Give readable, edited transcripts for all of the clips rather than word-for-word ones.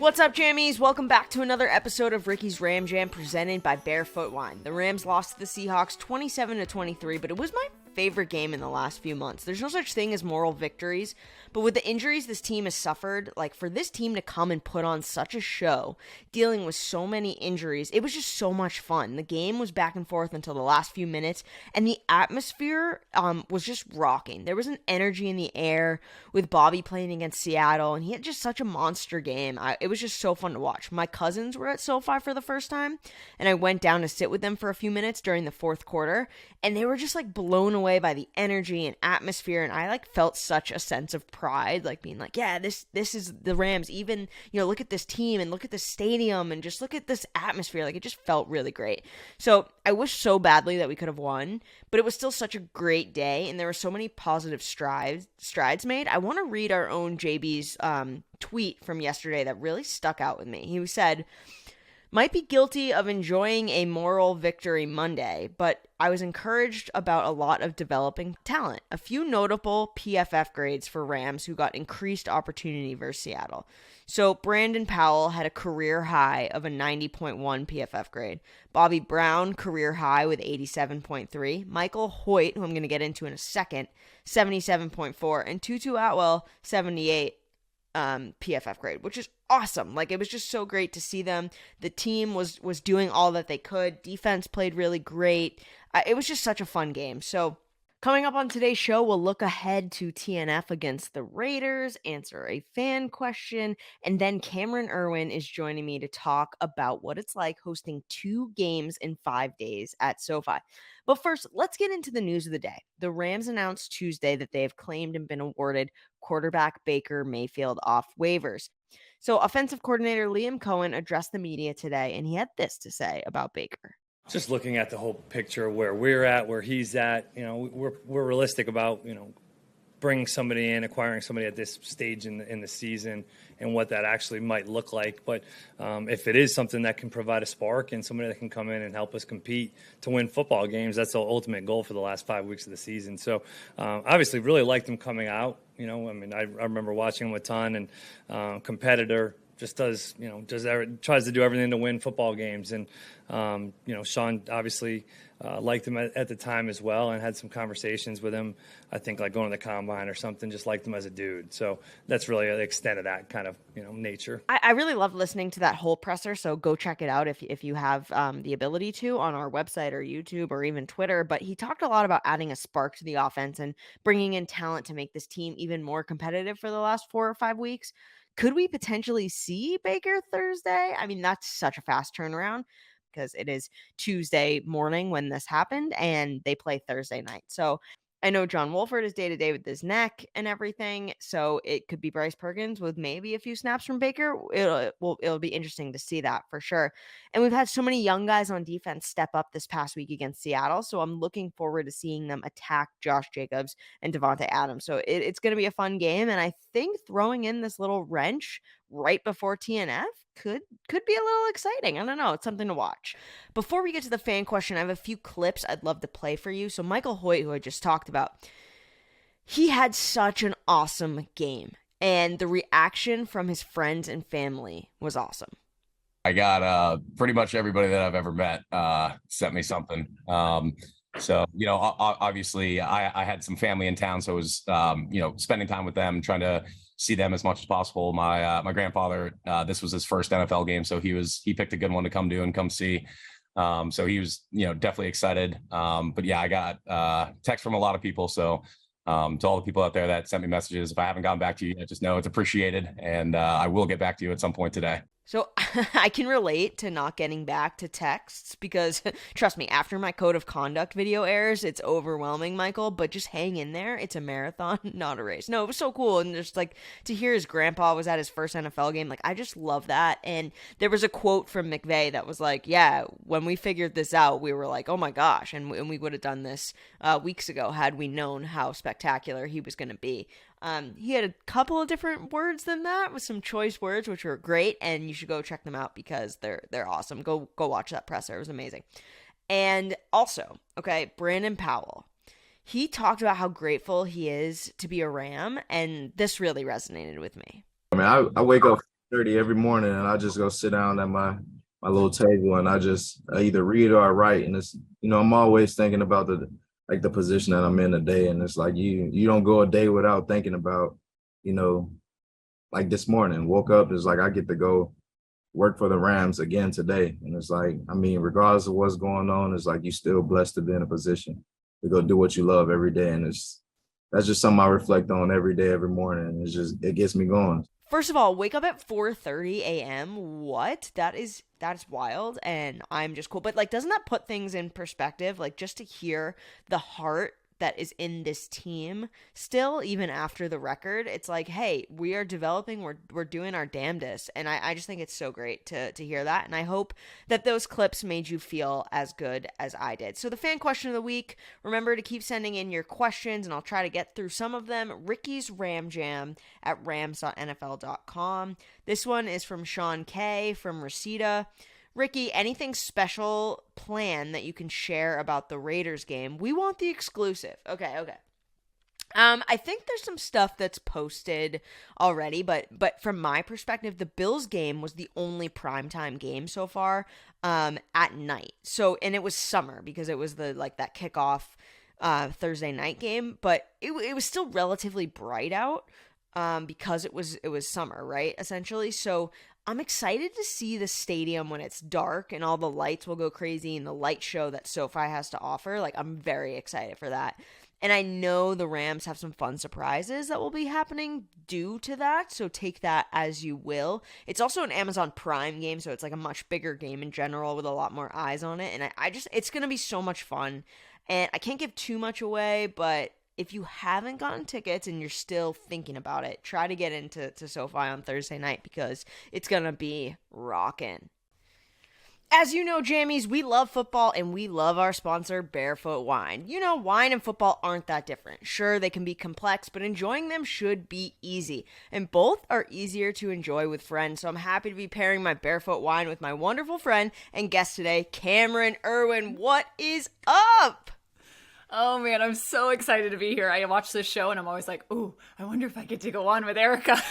What's up, Jammies? Welcome back to another episode of Ricky's Ram Jam presented by Barefoot Wine. The Rams lost to the Seahawks 27-23, but it was my favorite game in the last few months. There's no such thing as moral victories, but with the injuries this team has suffered, like for this team to come and put on such a show, dealing with so many injuries, it was just so much fun. The game was back and forth until the last few minutes, and the atmosphere was just rocking. There was an energy in the air with Bobby playing against Seattle, and he had just such a monster game. It was just so fun to watch. My cousins were at SoFi for the first time, and I went down to sit with them for a few minutes during the fourth quarter, and they were just like blown away by the energy and atmosphere, and I like felt such a sense of pride, like being like, yeah, this is the Rams. Even, look at this team and look at this stadium and just look at this atmosphere. Like, it just felt really great. So I wish so badly that we could have won, but it was still such a great day, and there were so many positive strides made. I want to read our own JB's tweet from yesterday that really stuck out with me. He said, "Might be guilty of enjoying a moral victory Monday, but I was encouraged about a lot of developing talent. A few notable PFF grades for Rams who got increased opportunity versus Seattle. So Brandon Powell had a career high of a 90.1 PFF grade. Bobby Brown, career high with 87.3. Michael Hoyt, who I'm going to get into in a second, 77.4. And Tutu Atwell, 78 PFF grade, which is awesome. Like, it was just so great to see them. The team was doing all that they could. Defense played really great. It was just such a fun game. So coming up on today's show, we'll look ahead to TNF against the Raiders, answer a fan question, and then Camryn Irwin is joining me to talk about what it's like hosting 2 games in 5 days at SoFi. But first, let's get into the news of the day. The Rams announced Tuesday that they have claimed and been awarded quarterback Baker Mayfield off waivers. So offensive coordinator Liam Cohen addressed the media today, and he had this to say about Baker. Just looking at the whole picture, where we're at, where he's at, we're realistic about, bringing somebody in, acquiring somebody at this stage in the season and what that actually might look like. But if it is something that can provide a spark and somebody that can come in and help us compete to win football games, that's the ultimate goal for the last 5 weeks of the season. So obviously really liked him coming out. I remember watching him a ton, and competitor, just does, tries to do everything to win football games. And, Sean obviously liked him at the time as well, and had some conversations with him, I think, like going to the combine or something, just liked him as a dude. So that's really the extent of that kind of, nature. I really loved listening to that whole presser, so go check it out if you have the ability to on our website or YouTube or even Twitter. But he talked a lot about adding a spark to the offense and bringing in talent to make this team even more competitive for the last 4 or 5 weeks. Could we potentially see Baker Thursday? I mean, that's such a fast turnaround because it is Tuesday morning when this happened, and they play Thursday night. So I know John Wolford is day-to-day with his neck and everything, so it could be Bryce Perkins with maybe a few snaps from Baker. It'll be interesting to see that for sure. And we've had so many young guys on defense step up this past week against Seattle, so I'm looking forward to seeing them attack Josh Jacobs and Devontae Adams. So it's going to be a fun game, and I think throwing in this little wrench right before TNF could be a little exciting. I don't know. It's something to watch. Before we get to the fan question, I have a few clips I'd love to play for you. So Michael Hoyt, who I just talked about, he had such an awesome game, and the reaction from his friends and family was awesome. I got pretty much everybody that I've ever met sent me something. So, obviously I had some family in town, so it was, spending time with them, trying to see them as much as possible. My grandfather, this was his first NFL game, so he picked a good one to come do and come see. So he was, definitely excited. But yeah, I got texts from a lot of people. So to all the people out there that sent me messages, if I haven't gotten back to you yet, just know it's appreciated, and I will get back to you at some point today. So I can relate to not getting back to texts because, trust me, after my code of conduct video airs, it's overwhelming, Michael, but just hang in there. It's a marathon, not a race. No, it was so cool. And just like to hear his grandpa was at his first NFL game, like I just love that. And there was a quote from McVay that was like, yeah, when we figured this out, we were like, oh my gosh. And we would have done this weeks ago had we known how spectacular he was going to be. He had a couple of different words than that with some choice words, which were great, and you should go check them out because they're awesome. Go watch that presser. It was amazing. And also, okay, Brandon Powell. He talked about how grateful he is to be a Ram, and this really resonated with me. I mean, I wake up 6:30 every morning, and I just go sit down at my little table, and I either read or I write. And it's, I'm always thinking about the position that I'm in today. And it's like you don't go a day without thinking about, like this morning, woke up, it's like I get to go work for the Rams again today. And it's like, regardless of what's going on, it's like you're still blessed to be in a position to go do what you love every day. And that's just something I reflect on every day, every morning. And it gets me going. First of all, wake up at 4:30 a.m. What? That's wild, and I'm just cool. But like, doesn't that put things in perspective? Like, just to hear the heart that is in this team still, even after the record, it's like, hey, we are developing, we're doing our damnedest. And I just think it's so great to hear that. And I hope that those clips made you feel as good as I did. So the fan question of the week, remember to keep sending in your questions and I'll try to get through some of them. Ricky's Ram Jam at rams.nfl.com. This one is from Sean K from Reseda. Ricky, anything special planned that you can share about the Raiders game? We want the exclusive. Okay. I think there's some stuff that's posted already, but from my perspective, the Bills game was the only primetime game so far at night. So, and it was summer because it was that kickoff Thursday night game, but it was still relatively bright out because it was summer, right? Essentially. So I'm excited to see the stadium when it's dark and all the lights will go crazy and the light show that SoFi has to offer. Like, I'm very excited for that. And I know the Rams have some fun surprises that will be happening due to that, so take that as you will. It's also an Amazon Prime game, so it's like a much bigger game in general with a lot more eyes on it. And it's going to be so much fun. And I can't give too much away, but if you haven't gotten tickets and you're still thinking about it, try to get into SoFi on Thursday night because it's going to be rocking. As you know, Jammies, we love football and we love our sponsor, Barefoot Wine. You know, wine and football aren't that different. Sure, they can be complex, but enjoying them should be easy. And both are easier to enjoy with friends, so I'm happy to be pairing my Barefoot Wine with my wonderful friend and guest today, Camryn Irwin. What is up? Oh man, I'm so excited to be here. I watch this show and I'm always like, ooh, I wonder if I get to go on with Erica.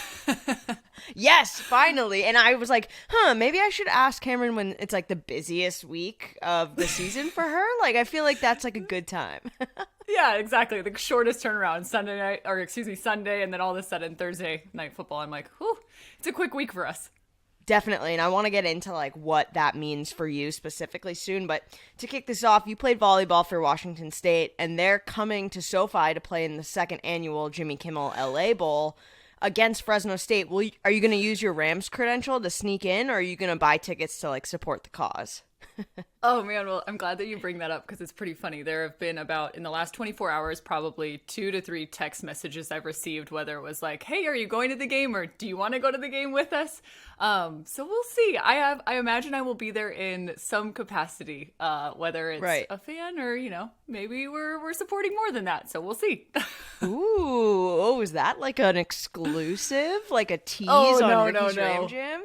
Yes, finally. And I was like, maybe I should ask Camryn when it's like the busiest week of the season for her. Like, I feel like that's like a good time. Yeah, exactly. The shortest turnaround, Sunday, and then all of a sudden Thursday night football. I'm like, whew, it's a quick week for us. Definitely, and I want to get into like what that means for you specifically soon, but to kick this off, you played volleyball for Washington State, and they're coming to SoFi to play in the second annual Jimmy Kimmel LA Bowl against Fresno State. Are you going to use your Rams credential to sneak in, or are you going to buy tickets to like support the cause? Oh man, well, I'm glad that you bring that up because it's pretty funny. There have been in the last 24 hours, probably 2 to 3 text messages I've received, whether it was like, hey, are you going to the game or do you want to go to the game with us? So we'll see. I imagine I will be there in some capacity, whether it's right. a fan or, maybe we're supporting more than that. So we'll see. Ooh, is that like an exclusive, like a tease on Ricky's Ram Jam?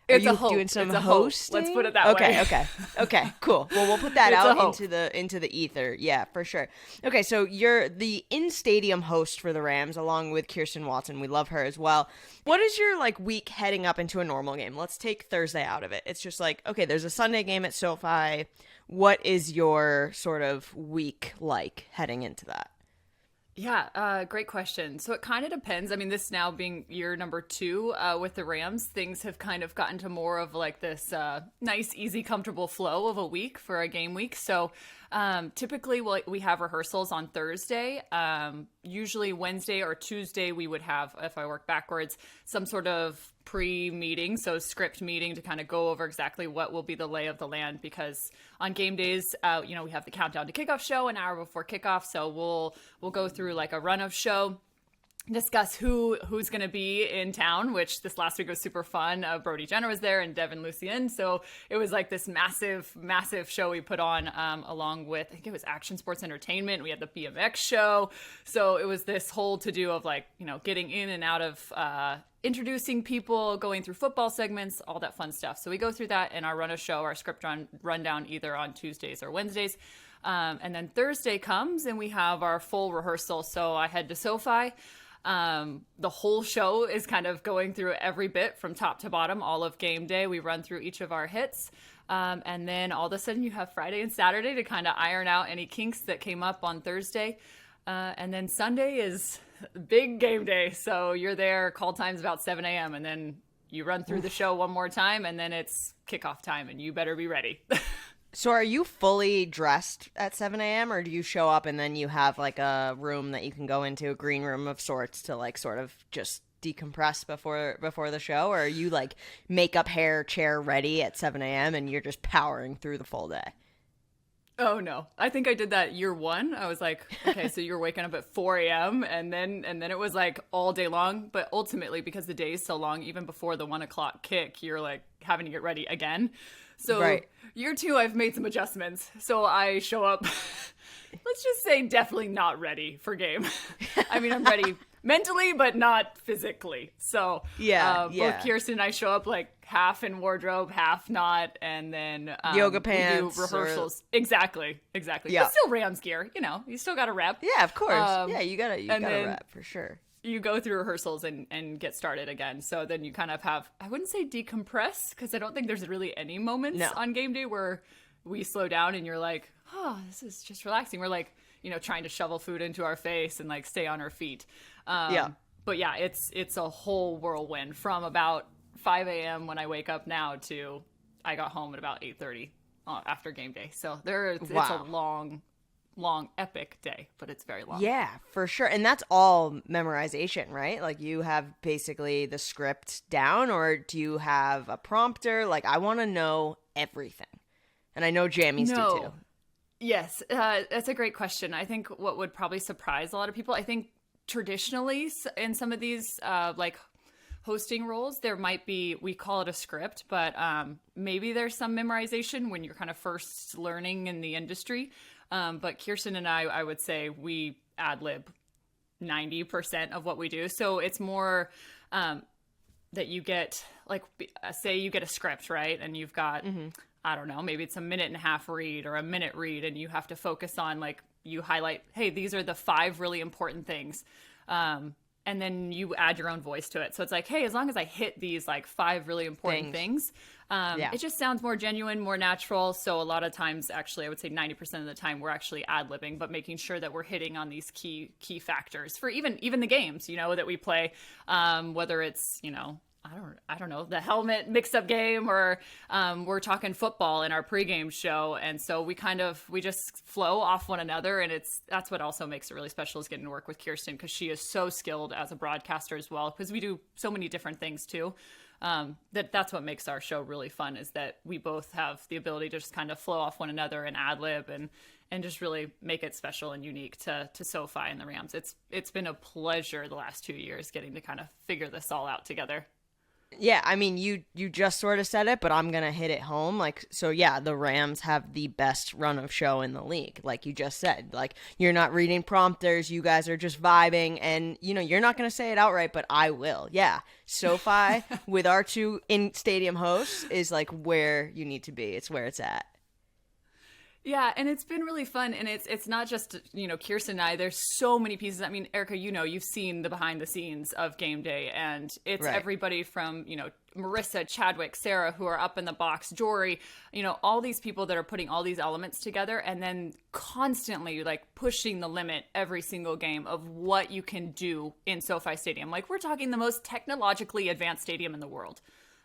It's Are you a hope. doing some it's a hosting? Hope. Let's put it that way. Okay, cool. Well, we'll put that It's out into the ether. Yeah, for sure. Okay, so you're the in-stadium host for the Rams along with Kirsten Watson. We love her as well. What is your like week heading up into a normal game? Let's take Thursday out of it. It's just like, okay, there's a Sunday game at SoFi. What is your sort of week like heading into that? Yeah, great question. So it kind of depends. I mean, this now being year number 2 with the Rams, things have kind of gotten to more of like this nice, easy, comfortable flow of a week for a game week. So typically we have rehearsals on Thursday. Usually Wednesday or Tuesday we would have, if I work backwards, some sort of pre-meeting, so script meeting to kind of go over exactly what will be the lay of the land, because on game days, we have the countdown to kickoff show an hour before kickoff, so we'll go through like a run of show, discuss who's going to be in town, which this last week was super fun. Brody Jenner was there and Devin Lucien. So it was like this massive, massive show we put on along with, I think it was Action Sports Entertainment. We had the BMX show. So it was this whole to-do of like, getting in and out of introducing people, going through football segments, all that fun stuff. So we go through that in our run of show, our script rundown either on Tuesdays or Wednesdays. And then Thursday comes and we have our full rehearsal. So I head to SoFi. The whole show is kind of going through every bit from top to bottom, all of game day. We run through each of our hits. And then all of a sudden you have Friday and Saturday to kind of iron out any kinks that came up on Thursday. And then Sunday is big game day. So you're there, call time's about 7 a.m. and then you run through the show one more time and then it's kickoff time and you better be ready. So are you fully dressed at 7 a.m. or do you show up and then you have like a room that you can go into, a green room of sorts, to like sort of just decompress before the show? Or are you like makeup, hair, chair ready at 7 a.m. and you're just powering through the full day? Oh no. I think I did that year one. I was like, okay, so you're waking up at 4 a.m. and then it was like all day long. But ultimately, because the day is so long, even before the 1 o'clock kick, you're like having to get ready again. So right. Year two, I've made some adjustments. So I show up, let's just say definitely not ready for game. I mean, I'm ready mentally, but not physically. So both Kirsten and I show up like half in wardrobe, half not. And then yoga pants. We do rehearsals. Exactly. Yeah. But still Rams gear, you still got to rep. Yeah, of course. You gotta rep for sure. You go through rehearsals and get started again. So then you kind of have, I wouldn't say decompress, because I don't think there's really any moments on game day where we slow down and you're like, oh, this is just relaxing. We're like, trying to shovel food into our face and like stay on our feet. But yeah, it's a whole whirlwind from about 5 a.m. when I wake up now to I got home at about 8:30 after game day. So it's a long epic day, but it's very long. Yeah, for sure. And that's all memorization, right? Like you have basically the script down, or do you have a prompter? Like I want to know everything. And I know jammies do too. Yes, that's a great question. I think what would probably surprise a lot of people, I think traditionally in some of these like hosting roles, there might be, we call it a script, but maybe there's some memorization when you're kind of first learning in the industry. But Kirsten and I would say we ad-lib 90% of what we do. So it's more that you get, like, say you get a script, right? And you've got, I don't know, maybe it's a 1.5-minute read or a minute read, and you have to focus on, like, you highlight, hey, these are the 5 really important things. And then you add your own voice to it. So it's like, hey, as long as I hit these like 5 really important things, it just sounds more genuine, more natural. So a lot of times, actually, I would say 90% of the time we're actually ad-libbing, but making sure that we're hitting on these key factors for even the games, that we play, whether it's, I don't know, the helmet mix-up game, or we're talking football in our pregame show. And so we just flow off one another. And that's what also makes it really special, is getting to work with Kirsten, because she is so skilled as a broadcaster as well, because we do so many different things too. That's what makes our show really fun, is that we both have the ability to just kind of flow off one another and ad-lib and just really make it special and unique to SoFi and the Rams. It's been a pleasure the last 2 years getting to kind of figure this all out together. Yeah, I mean, you just sort of said it, but I'm going to hit it home. Like, so yeah, the Rams have the best run of show in the league. Like you just said, like, you're not reading prompters. You guys are just vibing, and, you're not going to say it outright, but I will. Yeah. SoFi with our 2 in-stadium hosts is like where you need to be. It's where it's at. Yeah, and it's been really fun, and it's not just, Kirsten and I. There's so many pieces. I mean, Erica, you've seen the behind the scenes of game day, and it's everybody from, Marissa, Chadwick, Sarah, who are up in the box, Jory, all these people that are putting all these elements together, and then constantly like pushing the limit every single game of what you can do in SoFi Stadium. Like, we're talking the most technologically advanced stadium in the world.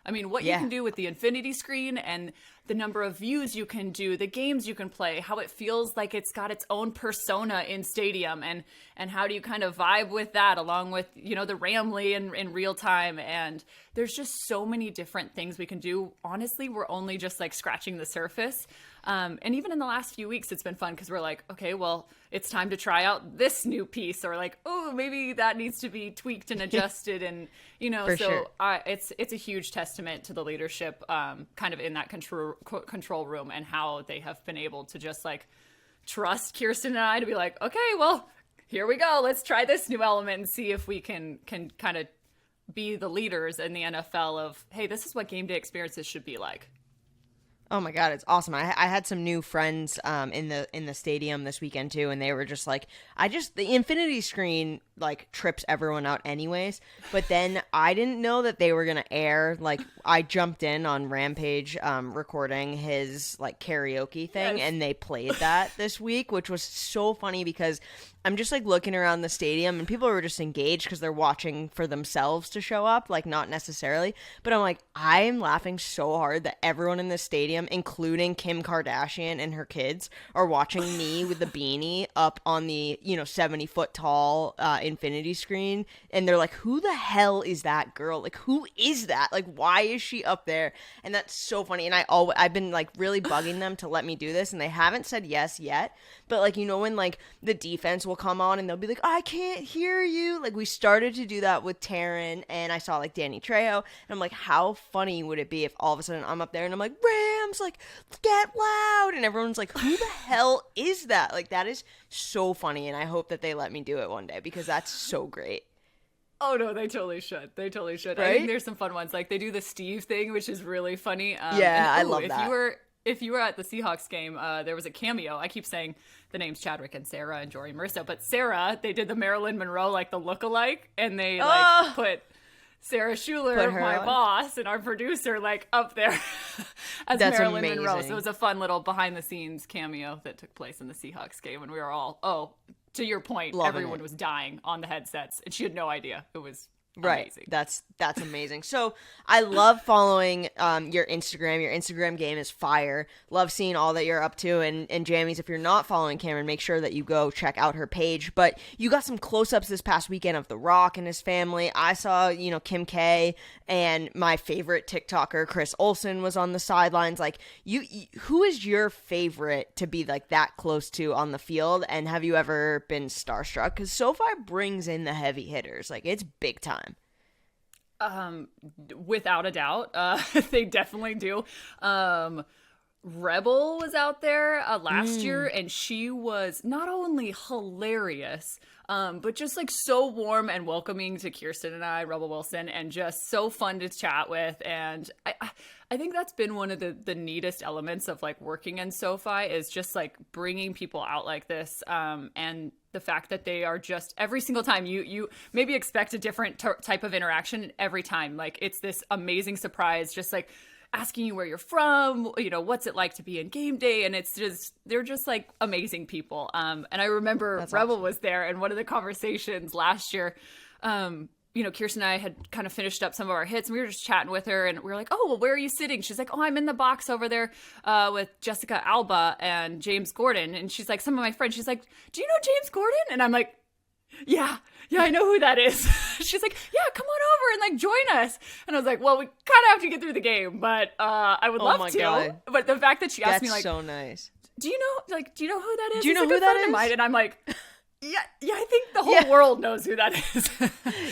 I mean, what you can do with the infinity screen and the number of views you can do, the games you can play, how it feels like it's got its own persona in stadium, and how do you kind of vibe with that along with, the Ramley in real time. And there's just so many different things we can do. Honestly, we're only just like scratching the surface. And even in the last few weeks, it's been fun, because we're like, okay, well, it's time to try out this new piece, or like, oh, maybe that needs to be tweaked and adjusted. And, it's a huge testament to the leadership kind of in that control room, and how they have been able to just like trust Kirsten and I to be like, okay, well, here we go. Let's try this new element and see if we can kind of be the leaders in the NFL of, hey, this is what game day experiences should be like. Oh my God, it's awesome. I had some new friends in the stadium this weekend too, and they were just like, the infinity screen like trips everyone out anyways. But then I didn't know that they were gonna air, like, I jumped in on Rampage recording his like karaoke thing, Yes. and they played that this week, which was so funny because I'm just like looking around the stadium and people were just engaged because they're watching for themselves to show up, like not necessarily. But I'm like, I'm laughing so hard that everyone in the stadium, including Kim Kardashian and her kids, are watching me with the beanie up on the 70-foot tall infinity screen, and they're like, "Who the hell is that girl? Like, who is that? Like, why is she up there?" And that's so funny. And I've been like really bugging them to let me do this, and they haven't said yes yet. But like, when like the defense will come on and they'll be like, "I can't hear you." Like, we started to do that with Taryn, and I saw like Danny Trejo, and I'm like, how funny would it be if all of a sudden I'm up there and I'm like, "Rams, like, get loud," and everyone's like, "Who the hell is that?" Like, that is so funny, and I hope that they let me do it one day because that's so great. Oh no, they totally should. They totally should. Right? I think there's some fun ones. Like they do the Steve thing, which is really funny. Yeah, I love that. If you were at the Seahawks game, there was a cameo. I keep saying the names Chadwick and Sarah and Jory Merso, but Sarah, they did the Marilyn Monroe, like the lookalike, and they like put Sarah Schuler, my boss, and our producer, like up there as That's Marilyn amazing. Monroe. So it was a fun little behind the scenes cameo that took place in the Seahawks game, and we were all, to your point, Loving everyone it. was dying on the headsets, and she had no idea. It was Right. amazing. That's amazing. So I love following your Instagram. Your Instagram game is fire. Love seeing all that you're up to. And Jammies, if you're not following Camryn, make sure that you go check out her page. But you got some close-ups this past weekend of The Rock and his family. I saw, Kim K and my favorite TikToker, Chris Olsen, was on the sidelines. Like, who is your favorite to be like that close to on the field? And have you ever been starstruck? Because SoFi brings in the heavy hitters. Like, it's big time. Without a doubt, they definitely do. Rebel was out there last year, and she was not only hilarious, but just like so warm and welcoming to Kirsten and I, Rebel Wilson, and just so fun to chat with. And I think that's been one of the neatest elements of like working in SoFi is just like bringing people out like this, and the fact that they are just every single time you maybe expect a different type of interaction every time. Like it's this amazing surprise, just like asking you where you're from, what's it like to be in game day. And they're just like amazing people. And I remember That's Rebel awesome. was there, and one of the conversations last year, Kirsten and I had kind of finished up some of our hits, and we were just chatting with her, and we were like, "Oh, well, where are you sitting?" She's like, "Oh, I'm in the box over there with Jessica Alba and James Gordon." And she's like, "Some of my friends." She's like, "Do you know James Gordon?" And I'm like, yeah, I know who that is. She's like, "Yeah, come on over and like join us." And I was like, "Well, we kind of have to get through the game, but I would love to." God. But the fact that she asked That's me like, so nice. do you know who that is? Do you He's know a who good that friend of is? mine." And I'm like, yeah, I think the whole world knows who that is.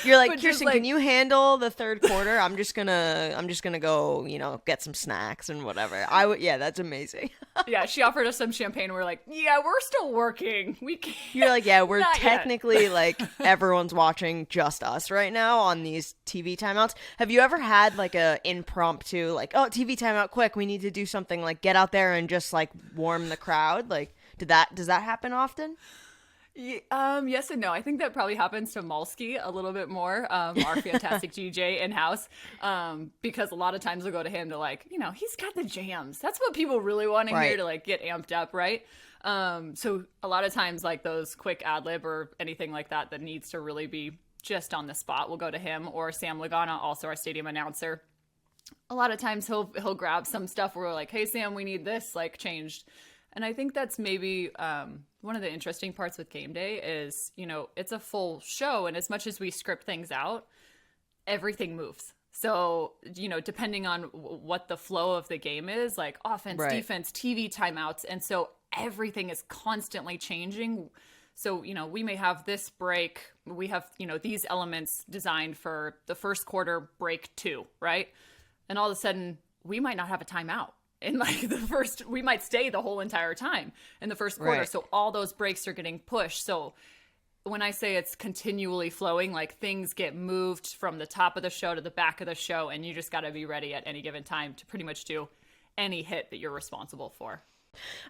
You're like, But just, "Kirsten, like- can you handle the third quarter? I'm just gonna go, get some snacks and whatever." Yeah, that's amazing. Yeah, she offered us some champagne, and we're like, "Yeah, we're still working. We can't." You're like, "Yeah, we're Not yet." technically like everyone's watching just us right now on these TV timeouts." Have you ever had like a impromptu like, "Oh, TV timeout, quick, we need to do something," like get out there and just like warm the crowd? Like, does that happen often? Yes and no. I think that probably happens to Malski a little bit more, our fantastic DJ in-house, because a lot of times we'll go to him to like, he's got the jams. That's what people really want to hear Right. to like get amped up, right? So a lot of times like those quick ad-lib or anything like that needs to really be just on the spot, we'll go to him, or Sam Lagana, also our stadium announcer. A lot of times he'll grab some stuff where we're like, "Hey Sam, we need this like changed." And I think that's maybe one of the interesting parts with game day is, it's a full show. And as much as we script things out, everything moves. So, depending on what the flow of the game is, like offense, Right. defense, TV timeouts. And so everything is constantly changing. So, we may have this break. We have, these elements designed for the first quarter break 2, right? And all of a sudden, we might not have a timeout. In like we might stay the whole entire time in the first quarter. Right. So all those breaks are getting pushed. So when I say it's continually flowing, like things get moved from the top of the show to the back of the show, and you just got to be ready at any given time to pretty much do any hit that you're responsible for.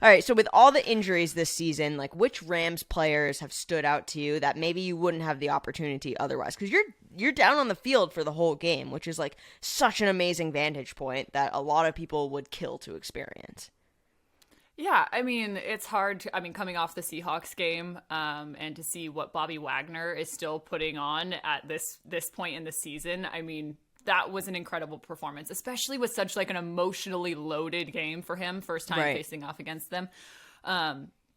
All right, so with all the injuries this season, like which Rams players have stood out to you that maybe you wouldn't have the opportunity otherwise? Because you're down on the field for the whole game, which is like such an amazing vantage point that a lot of people would kill to experience. Yeah, I mean, it's hard coming off the Seahawks game, and to see what Bobby Wagner is still putting on at this point in the season. I mean, that was an incredible performance, especially with such like an emotionally loaded game for him, first time facing off against them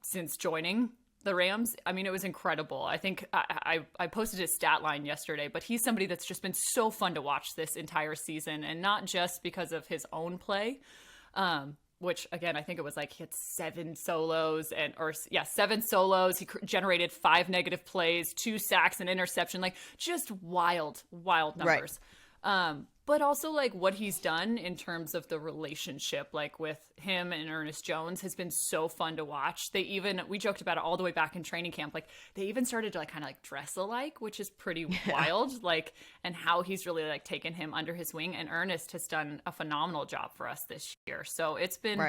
since joining the Rams. I mean, it was incredible. I think I posted his stat line yesterday, but he's somebody that's just been so fun to watch this entire season, and not just because of his own play, which again, I think it was like he had 7 solos. He generated 5 negative plays, 2 sacks, an interception, like just wild numbers. But also like what he's done in terms of the relationship, like with him and Ernest Jones, has been so fun to watch. We joked about it all the way back in training camp. Like they even started to like kind of like dress alike, which is pretty wild. Like, and how he's really like taken him under his wing. And Ernest has done a phenomenal job for us this year. So it's been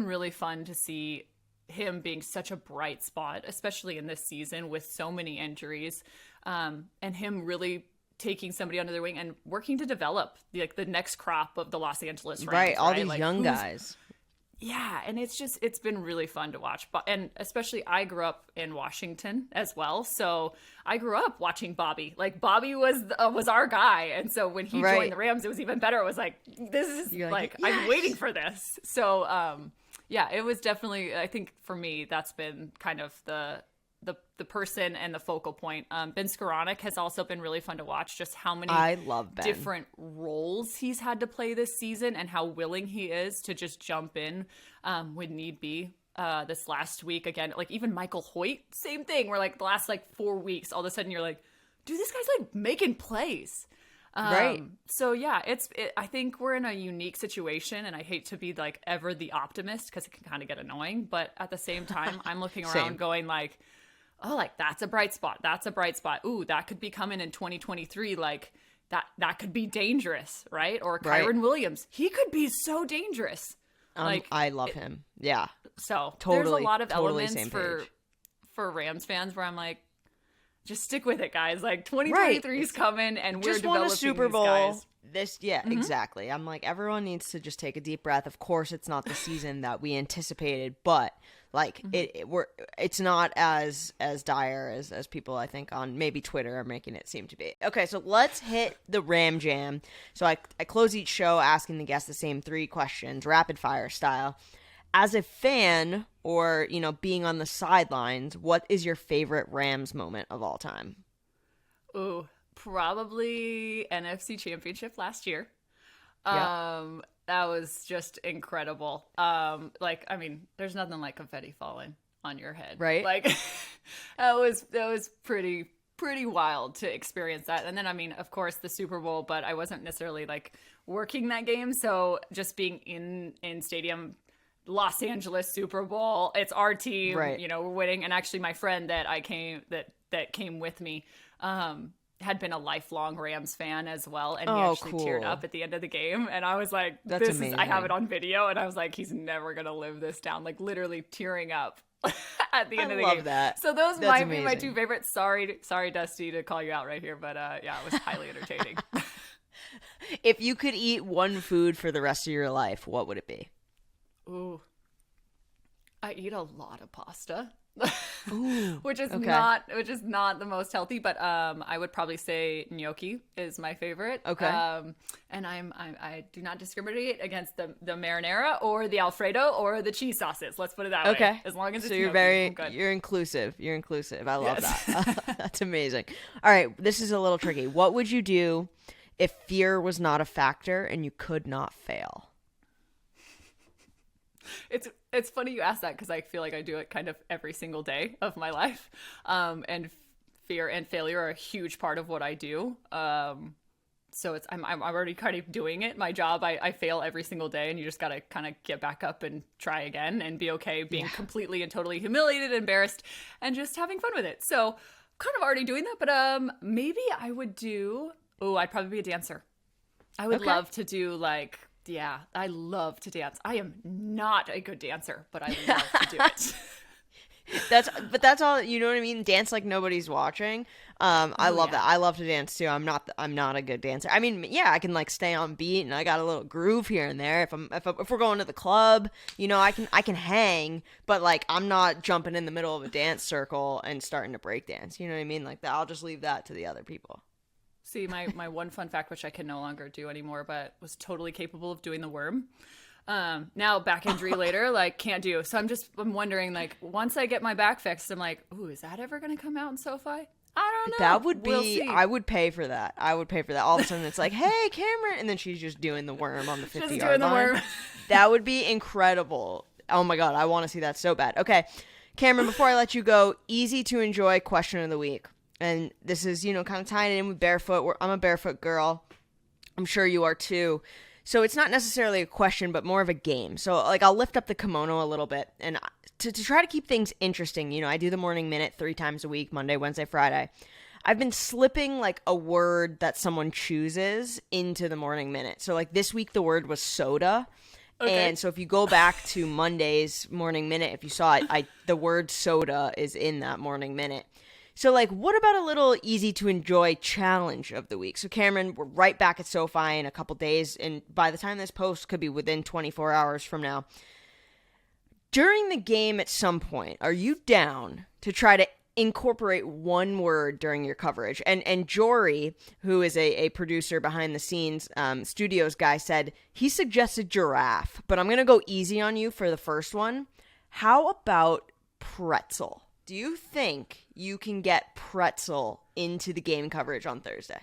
really fun to see him being such a bright spot, especially in this season with so many injuries, and him really taking somebody under their wing and working to develop the next crop of the Los Angeles Rams. Right, all these young guys. Yeah, and it's been really fun to watch. And especially I grew up in Washington as well, so I grew up watching Bobby. Like Bobby was our guy, and so when he joined the Rams, it was even better. It was like, this is like yes! I'm waiting for this. So yeah, it was definitely, I think for me, that's been kind of the person and the focal point. Ben Skoranek has also been really fun to watch, just how many different roles he's had to play this season and how willing he is to just jump in when need be. This last week, again, like even Michael Hoyt, same thing, where like the last like 4 weeks, all of a sudden you're like, dude, this guy's like making plays. Right. So yeah, I think we're in a unique situation, and I hate to be like ever the optimist because it can kind of get annoying, but at the same time, I'm looking around going like, oh, like that's a bright spot. That's a bright spot. Ooh, that could be coming in 2023. Like that could be dangerous, right? Or Kyron Williams, he could be so dangerous. Like I love him. Yeah. So there's a lot of elements for Rams fans where I'm like, just stick with it, guys. Like 2023 is coming, and we're just developing won a Super Bowl. These guys. Exactly. I'm like, everyone needs to just take a deep breath. Of course, it's not the season that we anticipated, but like it's not as dire as people I think on maybe Twitter are making it seem to be. Okay, so let's hit the Ram Jam. So I close each show asking the guests the same 3 questions, rapid fire style. As a fan, or being on the sidelines, what is your favorite Rams moment of all time? Ooh, probably NFC Championship last year. Yep. That was just incredible. Like, I mean, there's nothing like confetti falling on your head, right? Like, that was pretty wild to experience that. And then, I mean, of course, the Super Bowl, but I wasn't necessarily like working that game, so just being in stadium. Los Angeles Super Bowl, it's our team, right. We're winning. And actually my friend that came with me had been a lifelong Rams fan as well, and he actually teared up at the end of the game, and I was like, that's amazing. I have it on video, and I was like, he's never gonna live this down, like literally tearing up at the end of the game. I love that. So those might be my 2 favorites. Sorry Dusty to call you out right here, but yeah, it was highly entertaining. If you could eat one food for the rest of your life, what would it be? Ooh, I eat a lot of pasta, Ooh, which is not the most healthy, but I would probably say gnocchi is my favorite. Okay. And I do not discriminate against the marinara or the Alfredo or the cheese sauces. Let's put it that way. Okay. As long as it's you're inclusive. You're inclusive. I love that. That's amazing. All right, this is a little tricky. What would you do if fear was not a factor and you could not fail? It's funny you ask that, because I feel like I do it kind of every single day of my life, and fear and failure are a huge part of what I do. So I'm already kind of doing it. My job, I fail every single day, and you just gotta kind of get back up and try again and be okay being completely and totally humiliated, embarrassed, and just having fun with it. So kind of already doing that, but maybe I would do. I'd probably be a dancer. I would love to do like Yeah, I love to dance. I am not a good dancer, but I love to do it. That's all, you know what I mean? Dance like nobody's watching. I love that. I love to dance too. I'm not a good dancer. I mean, yeah, I can like stay on beat and I got a little groove here and there. If we're going to the club, you know, I can hang, but like I'm not jumping in the middle of a dance circle and starting to break dance. You know what I mean? Like that, I'll just leave that to the other people. See, my one fun fact, which I can no longer do anymore, but was totally capable of doing the worm. Now back injury later, like can't do. So I'm wondering, like, once I get my back fixed, I'm like, ooh, is that ever going to come out in SoFi? I don't know. That would be, We'll see. I would pay for that. All of a sudden it's like, hey, Camryn. And then she's just doing the worm on the 50-yard line. Worm. That would be incredible. Oh my God. I want to see that so bad. Okay. Camryn, before I let you go, easy to enjoy question of the week. And this is, you know, kind of tying it in with barefoot. I'm a barefoot girl. I'm sure you are too. So it's not necessarily a question, but more of a game. So like I'll lift up the kimono a little bit and to try to keep things interesting. You know, I do the morning minute 3 times a week, Monday, Wednesday, Friday. I've been slipping like a word that someone chooses into the morning minute. So like this week, the word was soda. Okay. And so if you go back to Monday's morning minute, if you saw it, the word soda is in that morning minute. So, like, what about a little easy to enjoy challenge of the week? So, Camryn, we're right back at SoFi in a couple days, and by the time this post could be within 24 hours from now. During the game at some point, are you down to try to incorporate one word during your coverage? And Jory, who is a producer behind the scenes, studios guy, said he suggested giraffe, but I'm going to go easy on you for the first one. How about pretzel? Do you think you can get pretzel into the game coverage on Thursday?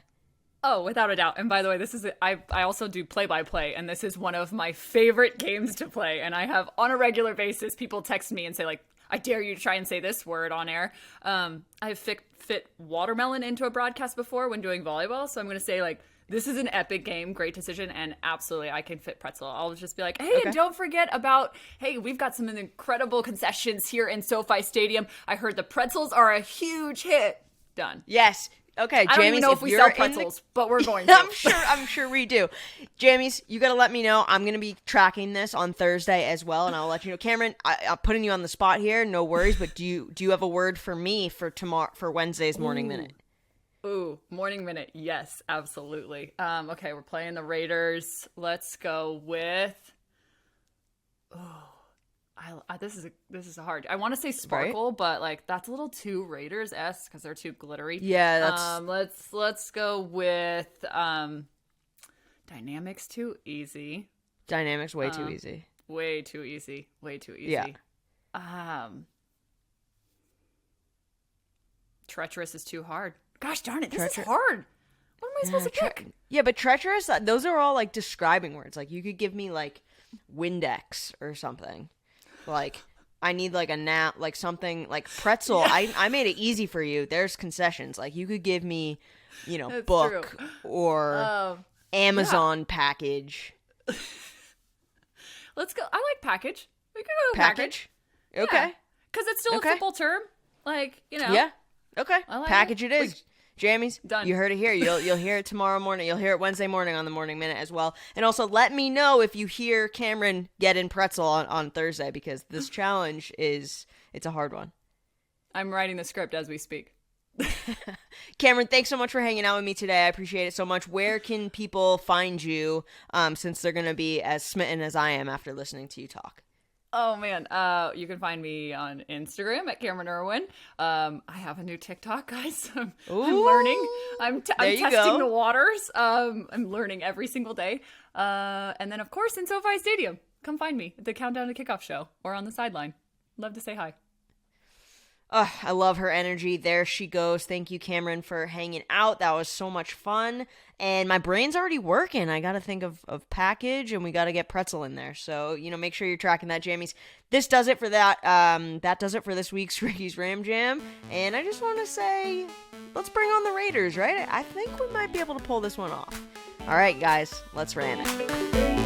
Oh, without a doubt. And by the way, I also do play-by-play, and this is one of my favorite games to play. And I have, on a regular basis, people text me and say, like, I dare you to try and say this word on air. I've fit watermelon into a broadcast before when doing volleyball, so I'm going to say, like, this is an epic game, great decision, and absolutely I can fit pretzel. I'll just be like, hey, okay. And don't forget about, hey, we've got some incredible concessions here in SoFi Stadium. I heard the pretzels are a huge hit. Done. Yes. Okay, Jammies, I don't even know if we sell pretzels, but we're going to. I'm sure we do. Jammies, you got to let me know. I'm going to be tracking this on Thursday as well, and I'll let you know. Camryn, I'm putting you on the spot here. No worries, but do you have a word for me for Wednesday's morning minute? Ooh, morning minute. Yes, absolutely. Okay, we're playing the Raiders. Let's go with. This is hard. I want to say sparkle, right? But like that's a little too Raiders-esque because they're too glittery. Yeah, that's. Let's go with dynamics. Too easy. Dynamics way too easy. Way too easy. Way too easy. Yeah. Treacherous is too hard. Gosh darn it, this is hard. What am I supposed to pick? Yeah, but treacherous, those are all like describing words. Like you could give me like Windex or something. Like I need like like something like pretzel. Yeah. I made it easy for you. There's concessions. Like you could give me, you know, book true. Or Amazon package. Let's go. I like package. We could go package. Okay. Because it's still a football term. Like, you know. Yeah. Okay. Like package it is. Jammies, done. You heard it here. You'll hear it tomorrow morning. You'll hear it Wednesday morning on the Morning Minute as well. And also let me know if you hear Camryn get in pretzel on Thursday because this challenge it's a hard one. I'm writing the script as we speak. Camryn, thanks so much for hanging out with me today. I appreciate it so much. Where can people find you since they're going to be as smitten as I am after listening to you talk? Oh, man. You can find me on Instagram at Camryn Irwin. I have a new TikTok, guys. I'm learning. I'm testing the waters. I'm learning every single day. And then, of course, in SoFi Stadium. Come find me at the Countdown to Kickoff show or on the sideline. Love to say hi. I love her energy. There she goes. Thank you, Camryn, for hanging out. That was so much fun. And my brain's already working. I got to think of package, and we got to get pretzel in there. So, you know, make sure you're tracking that, Jammies. This does it for that. That does it for this week's Ricky's Ram Jam. And I just want to say, let's bring on the Raiders, right? I think we might be able to pull this one off. All right, guys, let's ram it.